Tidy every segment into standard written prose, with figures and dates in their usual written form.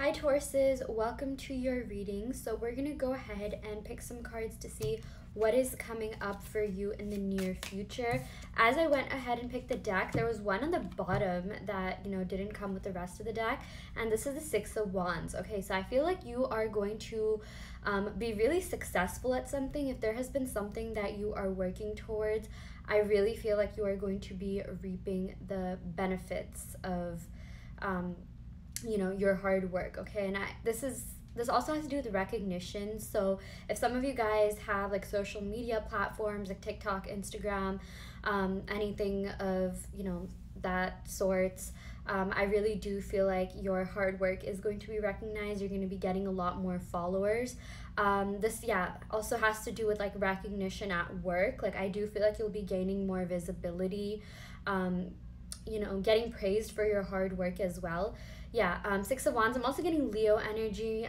Hi Tauruses, welcome to your reading. So we're going to go ahead and pick some cards to see what is coming up for you in the near future. As I went ahead and picked the deck, there was one on the bottom that, didn't come with the rest of the deck, and this is the Six of Wands. Okay, so I feel like you are going to be really successful at something. If there has been something that you are working towards, I really feel like you are going to be reaping the benefits of your hard work. Okay, and this also has to do with recognition. So if some of you guys have like social media platforms like TikTok, Instagram, anything of that sorts, I really do feel like your hard work is going to be recognized. You're going to be getting a lot more followers. This also has to do with like recognition at work. Like I do feel like you'll be gaining more visibility, getting praised for your hard work as well. Six of Wands. I'm also getting Leo energy.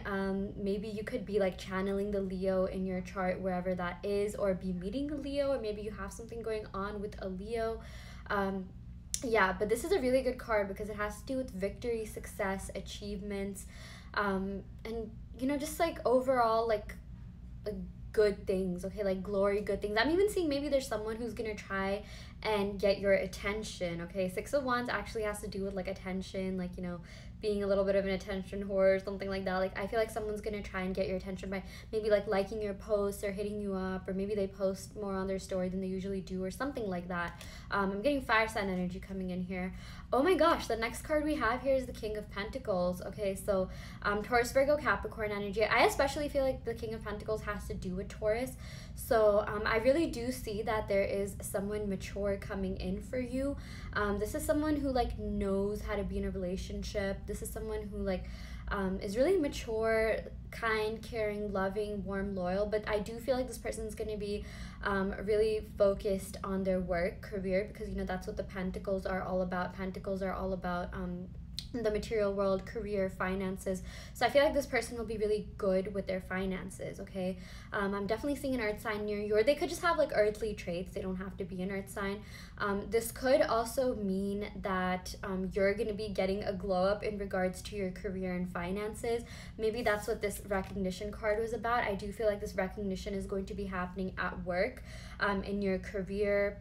Maybe you could be like channeling the Leo in your chart wherever that is, or be meeting a Leo, or maybe you have something going on with a Leo. But this is a really good card because it has to do with victory, success, achievements, and just like overall like good things. Okay, like glory, good things. I'm even seeing maybe there's someone who's gonna try and get your attention. Okay, Six of Wands actually has to do with like attention, like being a little bit of an attention whore or something like that. Like I feel like someone's gonna try and get your attention by maybe like liking your posts or hitting you up, or maybe they post more on their story than they usually do or something like that. I'm getting fire sign energy coming in here. Oh my gosh, the next card we have here is the King of Pentacles. Okay, so Taurus, Virgo, Capricorn energy. I especially feel like the King of Pentacles has to do with Taurus. So I really do see that there is someone mature coming in for you. This is someone who like knows how to be in a relationship. This is someone who like is really mature, kind, caring, loving, warm, loyal. But I do feel like this person is going to be really focused on their work, career, because that's what the Pentacles are all about. Pentacles are all about the material world, career, finances. So I feel like this person will be really good with their finances. Okay, I'm definitely seeing an earth sign near you, or they could just have like earthly traits. They don't have to be an earth sign. This could also mean that you're going to be getting a glow up in regards to your career and finances. Maybe that's what this recognition card was about. I do feel like this recognition is going to be happening at work, in your career,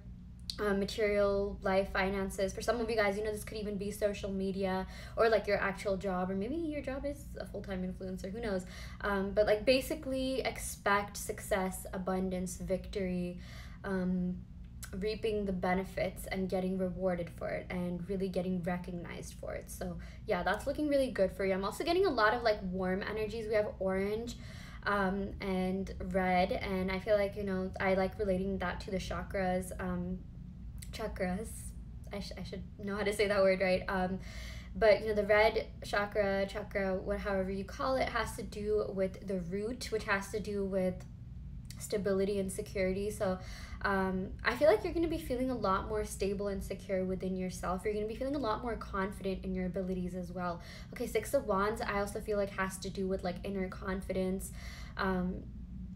material life, finances. For some of you guys, this could even be social media or like your actual job, or maybe your job is a full-time influencer, who knows. But like basically expect success, abundance, victory, reaping the benefits and getting rewarded for it and really getting recognized for it. So yeah, that's looking really good for you. I'm also getting a lot of like warm energies. We have orange and red, and I feel like I like relating that to the chakras. Chakras, I should know how to say that word right. But the red chakra, however you call it, has to do with the root, which has to do with stability and security. So I feel like you're going to be feeling a lot more stable and secure within yourself. You're going to be feeling a lot more confident in your abilities as well. Okay, Six of Wands, I also feel like has to do with like inner confidence.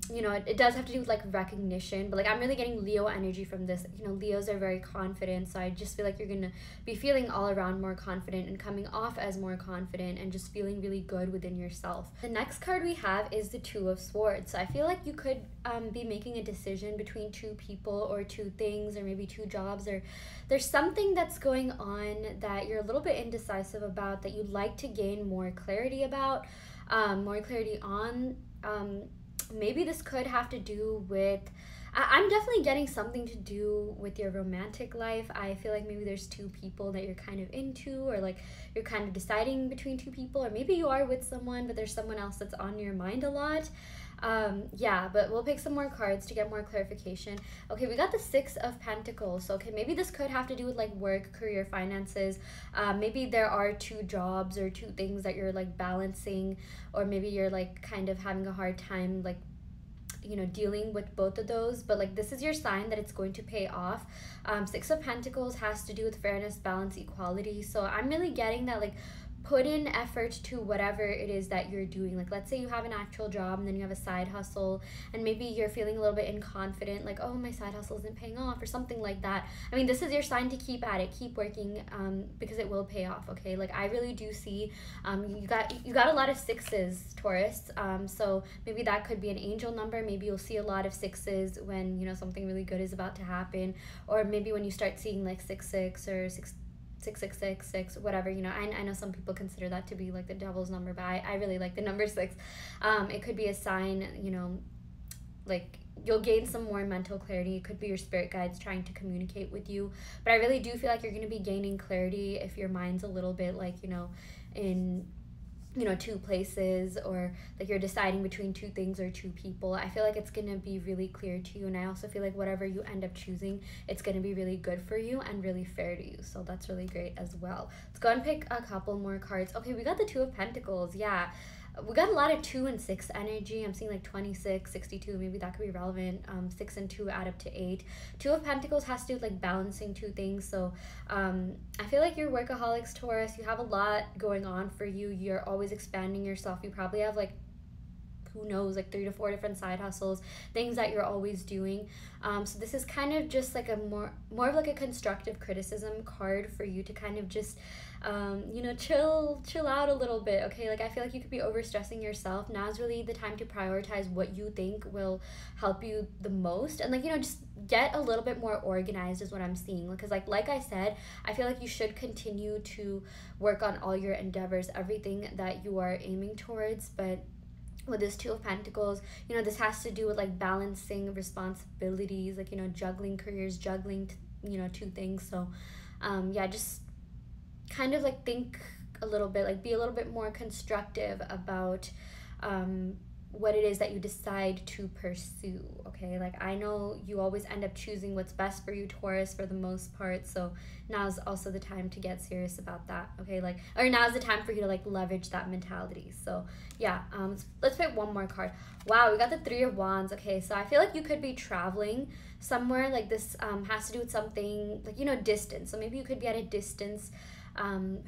It does have to do with like recognition, but like I'm really getting Leo energy from this. Leos are very confident, so I just feel like you're gonna be feeling all around more confident and coming off as more confident and just feeling really good within yourself. The next card we have is the Two of Swords. So I feel like you could be making a decision between two people or two things, or maybe two jobs, or there's something that's going on that you're a little bit indecisive about, that you'd like to gain more clarity about, more clarity on. Maybe this could have to do with, I'm definitely getting something to do with your romantic life. I feel like maybe there's two people that you're kind of into, or like you're kind of deciding between two people, or maybe you are with someone but there's someone else that's on your mind a lot. But we'll pick some more cards to get more clarification. Okay, we got the Six of Pentacles. So okay, maybe this could have to do with like work, career, finances. Maybe there are two jobs or two things that you're like balancing, or maybe you're like kind of having a hard time like dealing with both of those, but like this is your sign that it's going to pay off. Six of Pentacles has to do with fairness, balance, equality. So I'm really getting that like put in effort to whatever it is that you're doing. Like, let's say you have an actual job and then you have a side hustle, and maybe you're feeling a little bit inconfident, like, oh, my side hustle isn't paying off or something like that. I mean, this is your sign to keep at it, keep working, because it will pay off. Okay, like, I really do see you got a lot of sixes, Taurus. So maybe that could be an angel number. Maybe you'll see a lot of sixes when, you know, something really good is about to happen, or maybe when you start seeing like 66 or 6666, whatever, you know. I know some people consider that to be like the devil's number, but I really like the number 6. It could be a sign, you know, like you'll gain some more mental clarity. It could be your spirit guides trying to communicate with you, but I really do feel like you're going to be gaining clarity if your mind's a little bit like, you know, in, you know, 2 places, or like you're deciding between 2 things or 2 people. I feel like it's going to be really clear to you, and I also feel like whatever you end up choosing, it's going to be really good for you and really fair to you, so that's really great as well. Let's go and pick a couple more cards. Okay, we got the 2 of Pentacles. Yeah, we got a lot of 2 and 6 energy. I'm seeing like 26, 62, maybe that could be relevant. 6 and 2 add up to 8. 2 of Pentacles has to do with like balancing 2 things. So I feel like you're workaholics, Taurus. You have a lot going on for you. You're always expanding yourself. You probably have like, who knows, like 3 to 4 different side hustles, things that you're always doing. So this is kind of just like a more of like a constructive criticism card for you to kind of just you know, chill out a little bit. Okay, like I feel like you could be overstressing yourself. Now's really the time to prioritize what you think will help you the most, and like, you know, just get a little bit more organized is what I'm seeing. Because like I said, I feel like you should continue to work on all your endeavors, everything that you are aiming towards, but with this 2 of Pentacles, you know, this has to do with like balancing responsibilities, like, you know, juggling careers, juggling you know, 2 things. So yeah, just kind of like think a little bit, like be a little bit more constructive about what it is that you decide to pursue. Okay, like I know you always end up choosing what's best for you, Taurus, for the most part, so now's also the time to get serious about that. Okay, like, or now's the time for you to like leverage that mentality. So yeah, let's pick one more card. Wow, we got the 3 of Wands. Okay, so I feel like you could be traveling somewhere. Like this has to do with something like, you know, distance. So maybe you could be at a distance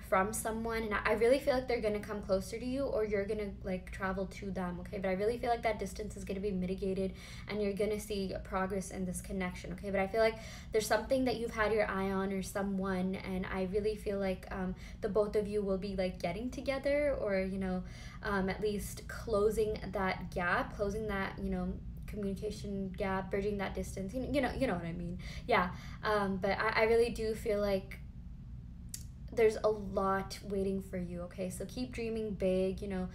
from someone, and I really feel like they're gonna come closer to you, or you're gonna like travel to them. Okay, but I really feel like that distance is gonna be mitigated and you're gonna see progress in this connection. Okay, but I feel like there's something that you've had your eye on, or someone, and I really feel like the both of you will be like getting together, or, you know, at least closing that gap, closing that, you know, communication gap, bridging that distance, you know what I mean. Yeah, but I really do feel like there's a lot waiting for you. Okay, so keep dreaming big, you know.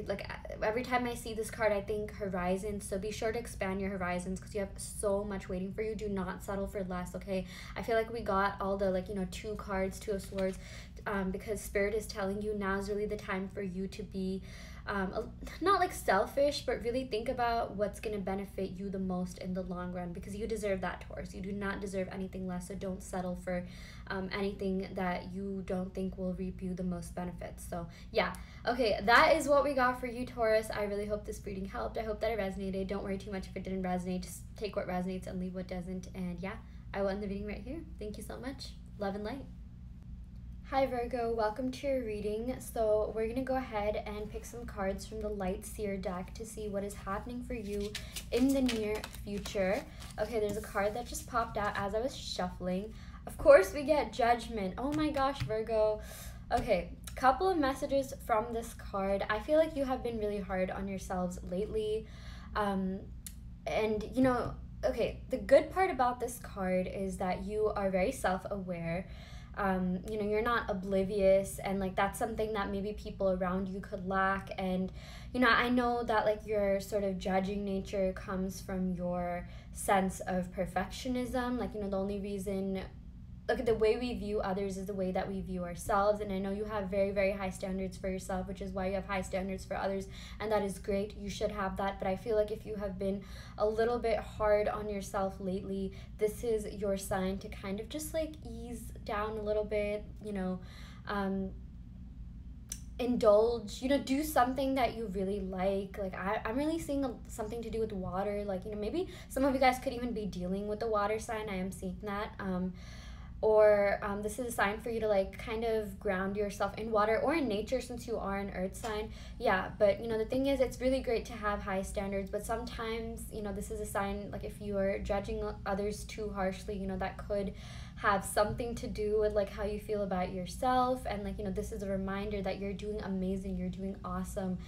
Like every time I see this card, I think horizons, so be sure to expand your horizons because you have so much waiting for you. Do not settle for less. Okay, I feel like we got all the, like, you know, 2 cards, 2 of Swords, because Spirit is telling you now's really the time for you to be not like selfish, but really think about what's going to benefit you the most in the long run, because you deserve that, Taurus. You do not deserve anything less, so don't settle for anything that you don't think will reap you the most benefits. So yeah, okay, that is what we got for you, Taurus. I really hope this reading helped. I hope that it resonated. Don't worry too much if it didn't resonate. Just take what resonates and leave what doesn't. And yeah, I will end the reading right here. Thank you so much. Love and light. Hi Virgo, welcome to your reading. So we're going to go ahead and pick some cards from the Light Seer deck to see what is happening for you in the near future. Okay, there's a card that just popped out as I was shuffling. Of course we get Judgment. Oh my gosh, Virgo. Okay, couple of messages from this card. I feel like you have been really hard on yourselves lately. And you know, okay, the good part about this card is that you are very self-aware. You know, you're not oblivious, and like that's something that maybe people around you could lack. And you know, I know that like your sort of judging nature comes from your sense of perfectionism. Like, you know, the only reason, look, the way we view others is the way that we view ourselves, and I know you have very, very high standards for yourself, which is why you have high standards for others, and that is great. You should have that. But I feel like if you have been a little bit hard on yourself lately, this is your sign to kind of just like ease down a little bit, you know, indulge, you know, do something that you really like. Like I'm really seeing something to do with water. Like, you know, maybe some of you guys could even be dealing with the water sign. I am seeing that. or this is a sign for you to like kind of ground yourself in water or in nature, since you are an earth sign. Yeah, but you know, the thing is, it's really great to have high standards, but sometimes, you know, this is a sign like if you are judging others too harshly, you know, that could have something to do with like how you feel about yourself. And like, you know, this is a reminder that you're doing amazing, you're doing awesome.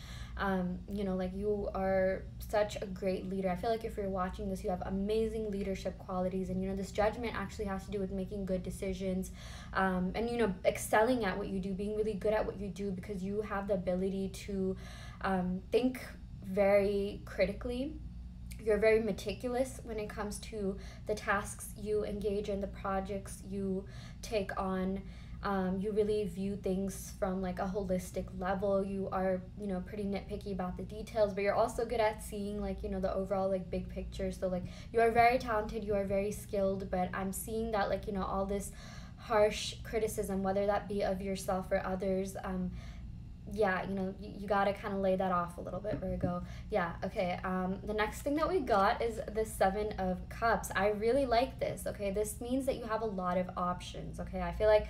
You know, like you are such a great leader. I feel like if you're watching this, you have amazing leadership qualities, and you know, this judgment actually has to do with making good decisions, and you know, excelling at what you do, being really good at what you do, because you have the ability to think very critically. You're very meticulous when it comes to the tasks you engage in, the projects you take on. You really view things from like a holistic level. You are, you know, pretty nitpicky about the details, but you're also good at seeing like, you know, the overall like big picture. So like, you are very talented, you are very skilled, but I'm seeing that like, you know, all this harsh criticism, whether that be of yourself or others, yeah, you know, you gotta kind of lay that off a little bit, Virgo. Yeah, okay. The next thing that we got is the Seven of Cups. I really like this, okay? This means that you have a lot of options, okay? I feel like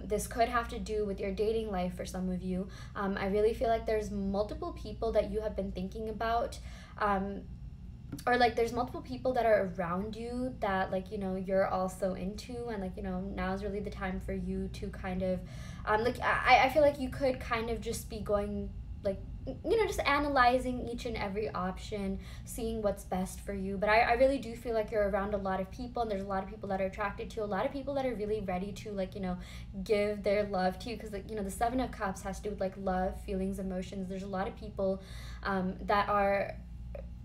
this could have to do with your dating life for some of you. I really feel like there's multiple people that you have been thinking about. Or like there's multiple people that are around you that like, you know, you're also into, and like, you know, now's really the time for you to kind of like I feel like you could kind of just be going like, you know, just analyzing each and every option, seeing what's best for you. But I really do feel like you're around a lot of people, and there's a lot of people that are attracted to you, a lot of people that are really ready to like, you know, give their love to you, because like, you know, the Seven of Cups has to do with like love, feelings, emotions. There's a lot of people that are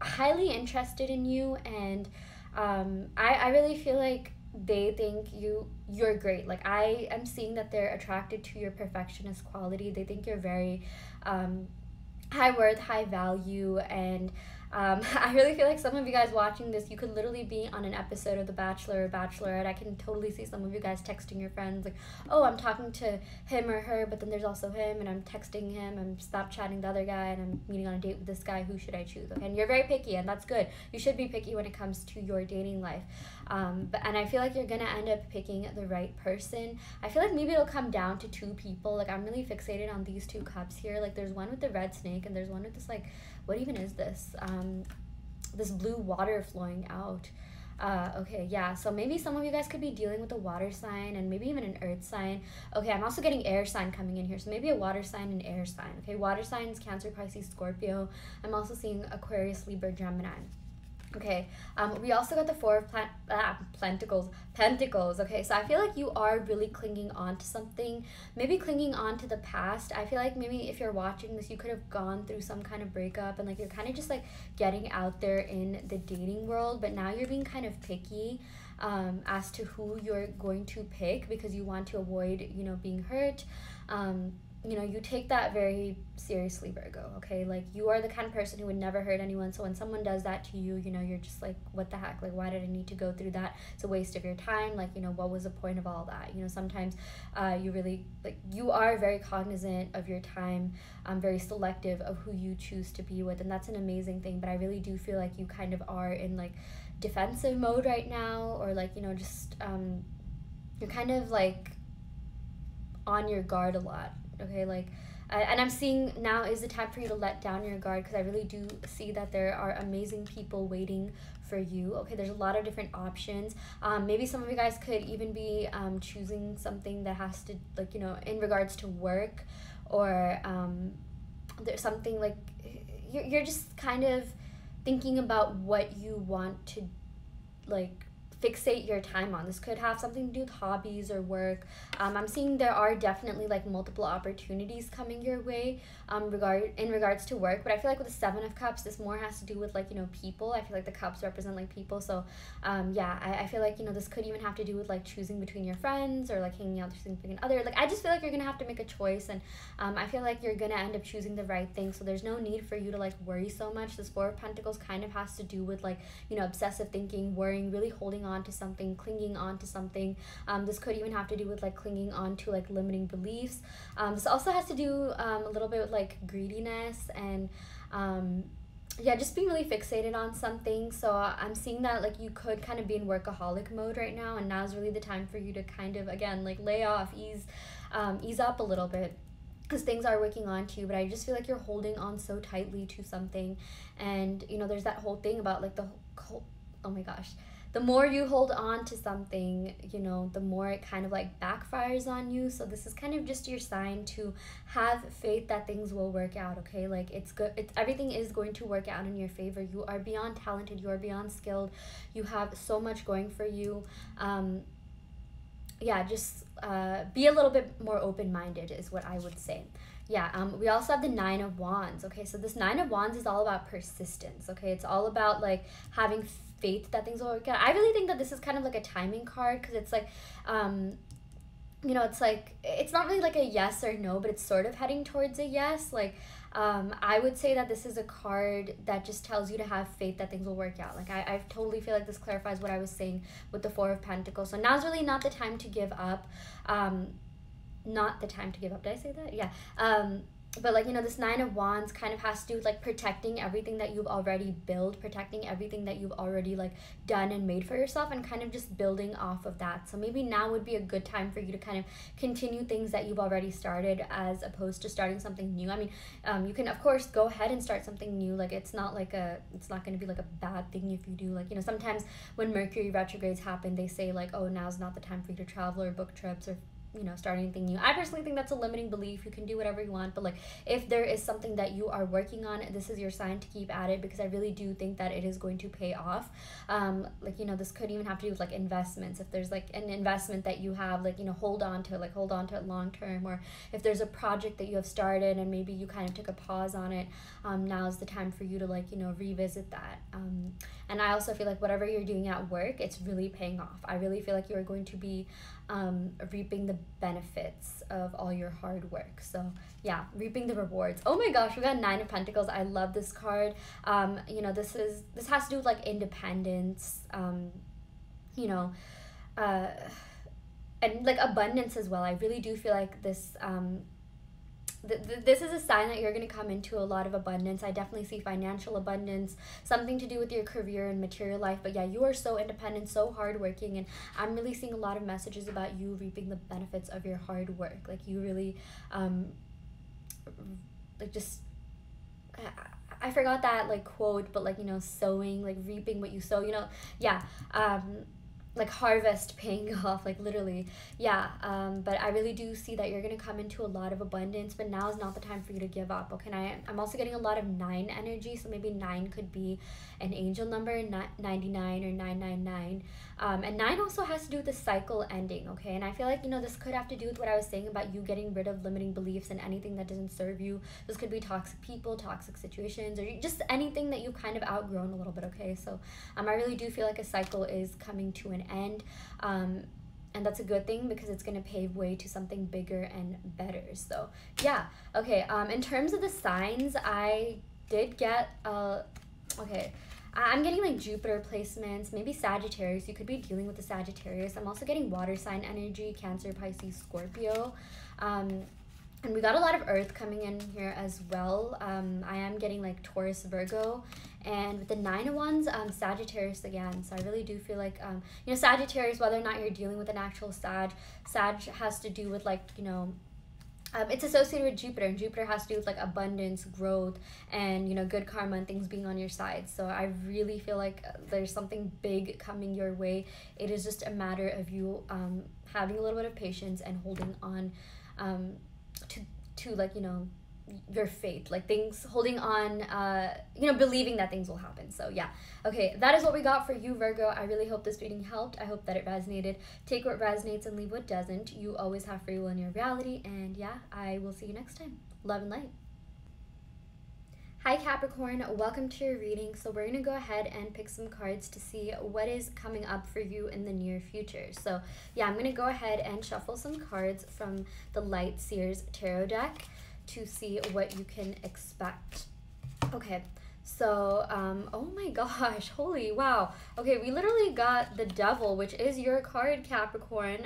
highly interested in you, and I really feel like they think you're great. Like I am seeing that they're attracted to your perfectionist quality. They think you're very high worth, high value, and I really feel like some of you guys watching this, you could literally be on an episode of The Bachelor or Bachelorette. I can totally see some of you guys texting your friends like, oh, I'm talking to him or her, but then there's also him, and I'm texting him, I'm Snapchatting the other guy, and I'm meeting on a date with this guy. Who should I choose? Okay? And you're very picky, and that's good. You should be picky when it comes to your dating life. And I feel like you're gonna end up picking the right person. I feel like maybe it'll come down to two people. Like I'm really fixated on these two cups here. Like there's one with the red snake, and there's one with this like, what even is this? This blue water flowing out. Okay, yeah, so maybe some of you guys could be dealing with a water sign, and maybe even an earth sign. Okay, I'm also getting air sign coming in here, so maybe a water sign and air sign. Okay, water signs, Cancer, Pisces, Scorpio. I'm also seeing Aquarius, Libra, Gemini. Okay, we also got the Four of Pentacles. Okay, so I feel like you are really clinging on to something, maybe clinging on to the past. I feel like maybe if you're watching this, you could have gone through some kind of breakup, and like you're kind of just like getting out there in the dating world, but now you're being kind of picky as to who you're going to pick, because you want to avoid, you know, being hurt. You know, you take that very seriously, Virgo, okay? Like, you are the kind of person who would never hurt anyone, so when someone does that to you, you know, you're just like, what the heck? Like, why did I need to go through that? It's a waste of your time. Like, you know, what was the point of all that? You know, sometimes you really, like, you are very cognizant of your time, very selective of who you choose to be with, and that's an amazing thing, but I really do feel like you kind of are in, like, defensive mode right now, or, like, you know, just, you're kind of, like, on your guard a lot. Okay, like, and I'm seeing now is the time for you to let down your guard, because I really do see that there are amazing people waiting for you. Okay, there's a lot of different options. Maybe some of you guys could even be choosing something that has to, like, you know, in regards to work, or there's something like you're just kind of thinking about what you want to, like, fixate your time on. This could have something to do with hobbies or work. I'm seeing there are definitely like multiple opportunities coming your way in regards to work, but I feel like with the Seven of Cups, this more has to do with, like, you know, people. I feel like the cups represent like people, so yeah, I feel like, you know, this could even have to do with like choosing between your friends, or like hanging out with your significant other. Like, I just feel like you're gonna have to make a choice, and I feel like you're gonna end up choosing the right thing, so there's no need for you to like worry so much. This Four of Pentacles kind of has to do with, like, you know, obsessive thinking, worrying, really holding on to something, clinging on to something. This could even have to do with like clinging on to like limiting beliefs. This also has to do a little bit with like greediness, and yeah, just being really fixated on something. So I'm seeing that like you could kind of be in workaholic mode right now, and now's really the time for you to kind of, again, like lay off, ease up a little bit, because things are working on to you. But I just feel like you're holding on so tightly to something, and you know there's that whole thing about like the whole, oh my gosh, the more you hold on to something, you know, the more it kind of like backfires on you. So this is kind of just your sign to have faith that things will work out, okay? Like it's good, it's, everything is going to work out in your favor. You are beyond talented, you are beyond skilled, you have so much going for you. Yeah, just be a little bit more open-minded is what I would say. Yeah, we also have the Nine of Wands. Okay, so this Nine of Wands is all about persistence. Okay, it's all about like having faith that things will work out. I really think that this is kind of like a timing card, because it's like you know, it's like, it's not really like a yes or no, but it's sort of heading towards a yes. Like I would say that this is a card that just tells you to have faith that things will work out. Like I totally feel like this clarifies what I was saying with the Four of Pentacles. So now's really not the time to give up. Not the time to give up. Did I say that? Yeah. But like, you know, this Nine of Wands kind of has to do with like protecting everything that you've already built, protecting everything that you've already like done and made for yourself, and kind of just building off of that. So maybe now would be a good time for you to kind of continue things that you've already started, as opposed to starting something new. I mean, you can of course go ahead and start something new. Like it's not going to be like a bad thing if you do. Like, you know, sometimes when Mercury retrogrades happen, they say like, oh, now's not the time for you to travel or book trips or, you know, start anything new. I personally think that's a limiting belief. You can do whatever you want, but like if there is something that you are working on, this is your sign to keep at it, because I really do think that it is going to pay off. Like, you know, this could even have to do with like investments. If there's like an investment that you have, like, you know, hold on to it long term. Or if there's a project that you have started and maybe you kind of took a pause on it, now's the time for you to like, you know, revisit that. And I also feel like whatever you're doing at work, it's really paying off. I really feel like you're going to be reaping the benefits of all your hard work. So yeah, reaping the rewards. Oh my gosh, we got Nine of Pentacles. I love this card. You know, this has to do with like independence, you know, and like abundance as well. I really do feel like this this is a sign that you're going to come into a lot of abundance. I definitely see financial abundance, something to do with your career and material life. But yeah, you are so independent, so hardworking, and I'm really seeing a lot of messages about you reaping the benefits of your hard work. Like you really, like just, I forgot that like quote, but like, you know, sowing, like reaping what you sow, you know, yeah, like harvest paying off, like literally. Yeah, but I really do see that you're gonna come into a lot of abundance, but now is not the time for you to give up. Okay, and I'm also getting a lot of 9 energy, so maybe 9 could be an angel number, 99 or 999. And 9 also has to do with the cycle ending. Okay, and I feel like, you know, this could have to do with what I was saying about you getting rid of limiting beliefs and anything that doesn't serve you. This could be toxic people, toxic situations, or just anything that you've kind of outgrown a little bit. Okay, so I really do feel like a cycle is coming to an end, and that's a good thing, because it's going to pave way to something bigger and better. So yeah, okay, in terms of the signs, I did get okay, I'm getting like Jupiter placements, maybe Sagittarius. You could be dealing with the Sagittarius. I'm also getting water sign energy, Cancer, Pisces, Scorpio. And we got a lot of earth coming in here as well. I am getting like Taurus, Virgo, and with the 9 of Wands, Sagittarius again. So I really do feel like, you know, Sagittarius, whether or not you're dealing with an actual Sag has to do with like, you know, it's associated with Jupiter, and Jupiter has to do with like abundance, growth, and, you know, good karma and things being on your side. So I really feel like there's something big coming your way. It is just a matter of you having a little bit of patience and holding on to like, you know, your faith, like things, holding on, you know, believing that things will happen. So yeah, okay, that is what we got for you, Virgo. I really hope this reading helped. I hope that it resonated. Take what resonates and leave what doesn't. You always have free will in your reality, and yeah, I will see you next time. Love and light. Hi Capricorn, welcome to your reading. So we're going to go ahead and pick some cards to see what is coming up for you in the near future. So yeah, I'm going to go ahead and shuffle some cards from the Light Seers Tarot deck to see what you can expect. Okay, So, oh my gosh, holy wow. Okay, we literally got the devil, which is your card, Capricorn.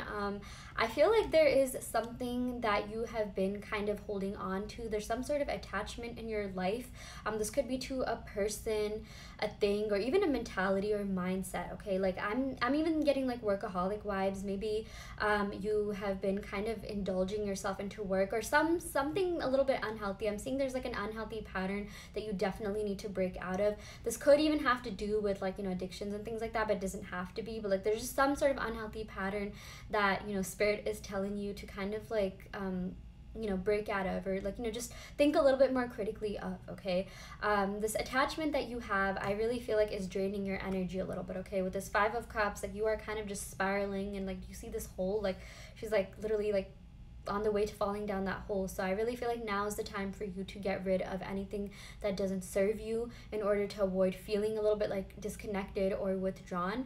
I feel like there is something that you have been kind of holding on to. There's some sort of attachment in your life. This could be to a person, a thing, or even a mentality or mindset. Okay, like I'm even getting like workaholic vibes. Maybe you have been kind of indulging yourself into work or something a little bit unhealthy. I'm seeing there's like an unhealthy pattern that you definitely need to break out of. This could even have to do with like, you know, addictions and things like that, but it doesn't have to be. But like there's just some sort of unhealthy pattern that, you know, spirit is telling you to kind of like you know, break out of, or like, you know, just think a little bit more critically of. Okay, this attachment that you have, I really feel like is draining your energy a little bit. Okay, with this Five of Cups, like you are kind of just spiraling, and like you see this hole, like she's like literally like on the way to falling down that hole. So I really feel like now is the time for you to get rid of anything that doesn't serve you in order to avoid feeling a little bit like disconnected or withdrawn.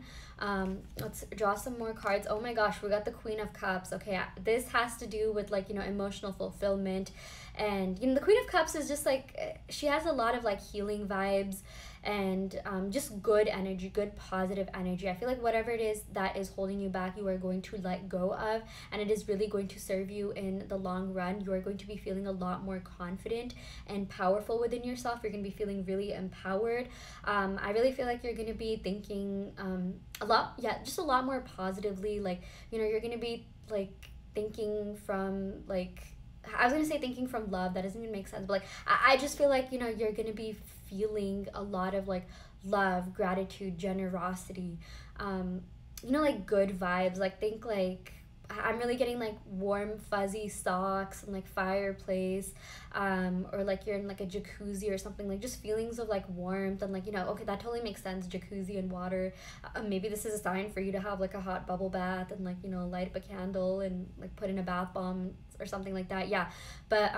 Let's draw some more cards. Oh my gosh, we got the Queen of Cups. Okay, this has to do with like, you know, emotional fulfillment. And you know, the Queen of Cups is just like, she has a lot of like healing vibes and just good energy, good positive energy. I feel like whatever it is that is holding you back, you are going to let go of, and it is really going to serve you in the long run. You are going to be feeling a lot more confident and powerful within yourself. You're going to be feeling really empowered. I really feel like you're going to be thinking a lot, yeah, just a lot more positively. Like, you know, you're going to be like thinking from like, I was gonna say thinking from love. That doesn't even make sense. But like, I just feel like, you know, you're gonna be feeling a lot of like love, gratitude, generosity, you know, like good vibes. Like think like, I'm really getting like warm fuzzy socks and like fireplace, or like you're in like a jacuzzi or something, like just feelings of like warmth and like, you know, okay, that totally makes sense, jacuzzi and water. Maybe this is a sign for you to have like a hot bubble bath and like, you know, light up a candle and like put in a bath bomb or something like that. Yeah, but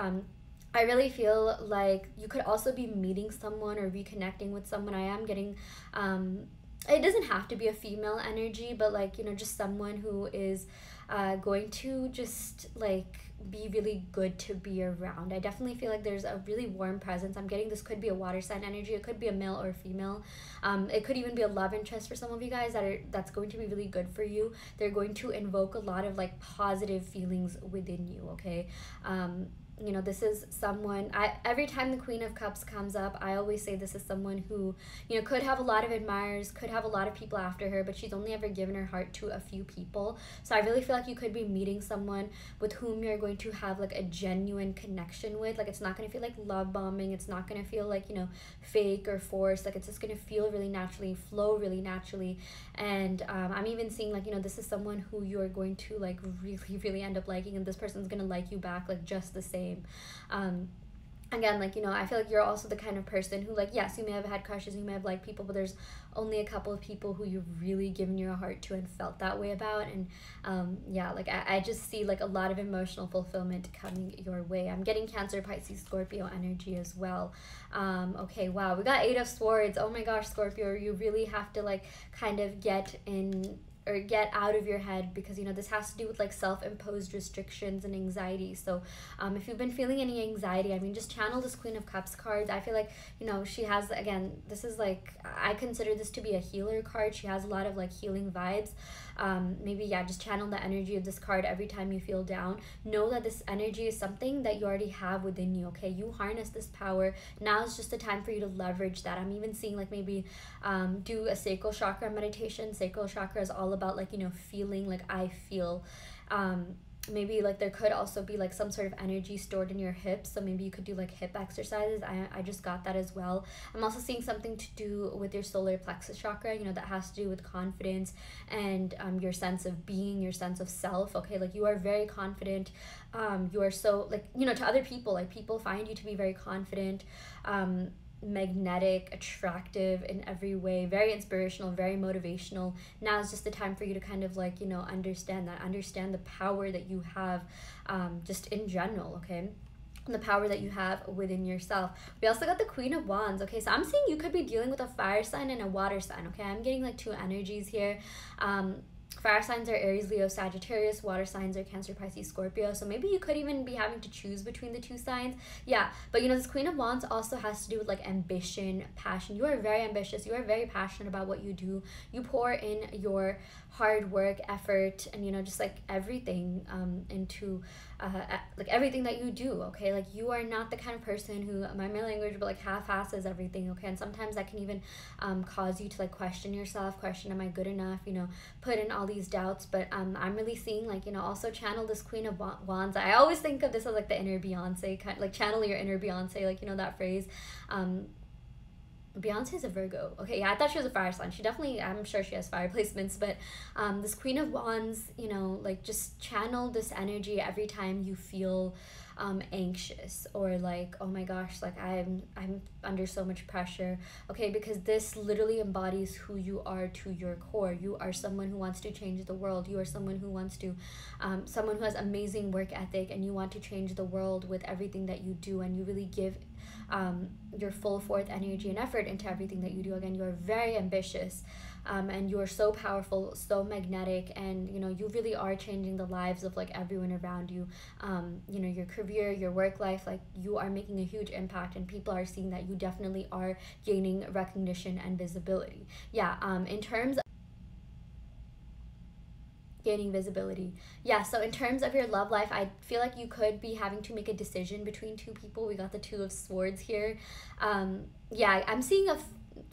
I really feel like you could also be meeting someone or reconnecting with someone. I am getting it doesn't have to be a female energy, but like, you know, just someone who is going to just like be really good to be around. I definitely feel like there's a really warm presence. I'm getting this could be a water sign energy. It could be a male or a female. It could even be a love interest for some of you guys that's going to be really good for you. They're going to invoke a lot of like positive feelings within you. Okay. You know, this is someone, every time the Queen of Cups comes up, I always say this is someone who, you know, could have a lot of admirers, could have a lot of people after her, but she's only ever given her heart to a few people. So I really feel like you could be meeting someone with whom you're going to have like a genuine connection with. Like it's not going to feel like love bombing. It's not going to feel like, you know, fake or forced. Like it's just going to feel really naturally, flow really naturally. And I'm even seeing like, you know, this is someone who you're going to like really, really end up liking, and this person's going to like you back like just the same. Again, like, you know, I feel like you're also the kind of person who, like, yes, you may have had crushes, you may have liked people, but there's only a couple of people who you've really given your heart to and felt that way about. And yeah, like I just see like a lot of emotional fulfillment coming your way. I'm getting Cancer, Pisces, Scorpio energy as well. Okay, wow, we got Eight of Swords. Oh my gosh, Scorpio, you really have to like kind of get in or get out of your head, because you know this has to do with like self-imposed restrictions and anxiety. So if you've been feeling any anxiety, I mean, just channel this Queen of Cups cards. I feel like, you know, she has, again, this is like, I consider this to be a healer card. She has a lot of like healing vibes. Maybe, yeah, just channel the energy of this card every time you feel down. Know that this energy is something that you already have within you. Okay, you harness this power. Now is just the time for you to leverage that. I'm even seeing like maybe do a sacral chakra meditation. Sacral chakra is all about like, you know, feeling like I feel. Maybe like there could also be like some sort of energy stored in your hips, so maybe you could do like hip exercises. I just got that as well. I'm also seeing something to do with your solar plexus chakra, you know, that has to do with confidence and your sense of being, your sense of self. Okay, like you are very confident. You are so like, you know, to other people, like people find you to be very confident, magnetic, attractive in every way, very inspirational, very motivational. Now is just the time for you to kind of like, you know, understand the power that you have, just in general. Okay, the power that you have within yourself. We also got the Queen of Wands. Okay, so I'm seeing you could be dealing with a fire sign and a water sign. Okay, I'm getting like two energies here. Fire signs are Aries, Leo, Sagittarius. Water signs are Cancer, Pisces, Scorpio. So maybe you could even be having to choose between the two signs. Yeah, but you know, this Queen of Wands also has to do with like ambition, passion. You are very ambitious. You are very passionate about what you do. You pour in your hard work, effort, and you know, just like everything into like everything that you do. Okay, like you are not the kind of person who, my language, but like half-asses everything. Okay, and sometimes that can even cause you to like question yourself, question, am I good enough? You know, put in all these doubts. But I'm really seeing like, you know, also channel this Queen of Wands. I always think of this as like the inner Beyonce, kind of like channel your inner Beyonce, like, you know, that phrase. Beyonce's a Virgo. Okay, yeah, I thought she was a fire sign. She definitely, I'm sure she has fire placements, but this Queen of Wands, you know, like just channel this energy every time you feel anxious, or like, oh my gosh, like I'm under so much pressure. Okay, because this literally embodies who you are to your core. You are someone who wants to change the world. You are someone who wants to someone who has amazing work ethic, and you want to change the world with everything that you do, and you really give your full forth energy and effort into everything that you do. Again, you're very ambitious, and you're so powerful, so magnetic, and you know, you really are changing the lives of like everyone around you. You know, your career, your work life, like you are making a huge impact, and people are seeing that. You definitely are gaining recognition and visibility. Yeah, in terms of gaining visibility. Yeah, so in terms of your love life, I feel like you could be having to make a decision between two people. We got the Two of Swords here. Yeah, I'm seeing a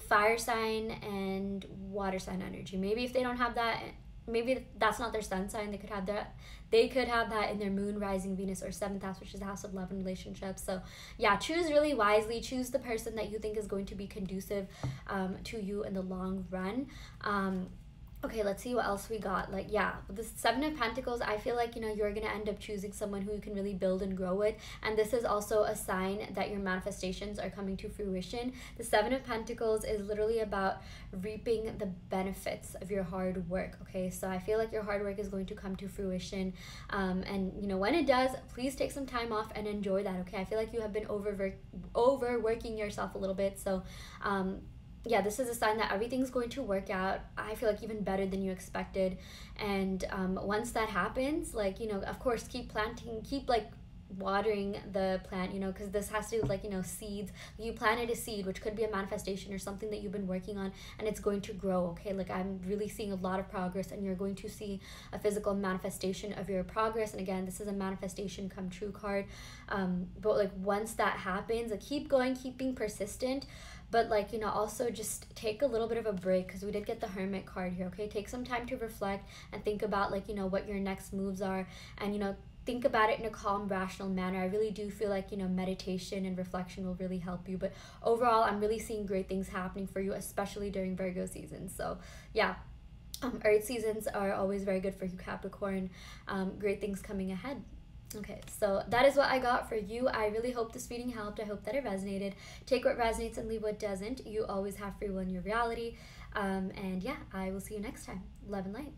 fire sign and water sign energy. Maybe if they don't have that, maybe that's not their sun sign, they could have that. They could have that in their moon, rising, Venus, or seventh house, which is the house of love and relationships. So yeah, choose really wisely. Choose the person that you think is going to be conducive to you in the long run. Okay, let's see what else we got. Like, yeah, the Seven of Pentacles, I feel like, you know, you're going to end up choosing someone who you can really build and grow with. And this is also a sign that your manifestations are coming to fruition. The Seven of Pentacles is literally about reaping the benefits of your hard work. Okay, so I feel like your hard work is going to come to fruition. And, you know, when it does, please take some time off and enjoy that. Okay, I feel like you have been overworking yourself a little bit. So, yeah, this is a sign that everything's going to work out. I feel like even better than you expected. And once that happens, like, you know, of course, keep planting, keep like watering the plant, you know, because this has to do with like, you know, seeds. You planted a seed, which could be a manifestation or something that you've been working on, and it's going to grow. Okay, like I'm really seeing a lot of progress, and you're going to see a physical manifestation of your progress. And again, this is a manifestation come true card. But like once that happens, like keep going, keep being persistent. But like, you know, also just take a little bit of a break, because we did get the Hermit card here. Okay, take some time to reflect and think about like, you know, what your next moves are, and you know, think about it in a calm, rational manner. I really do feel like, you know, meditation and reflection will really help you. But overall, I'm really seeing great things happening for you, especially during Virgo season. So yeah, Earth seasons are always very good for you, Capricorn. Great things coming ahead. Okay, so that is what I got for you. I really hope this reading helped. I hope that it resonated. Take what resonates and leave what doesn't. You always have free will in your reality. And yeah, I will see you next time. Love and light.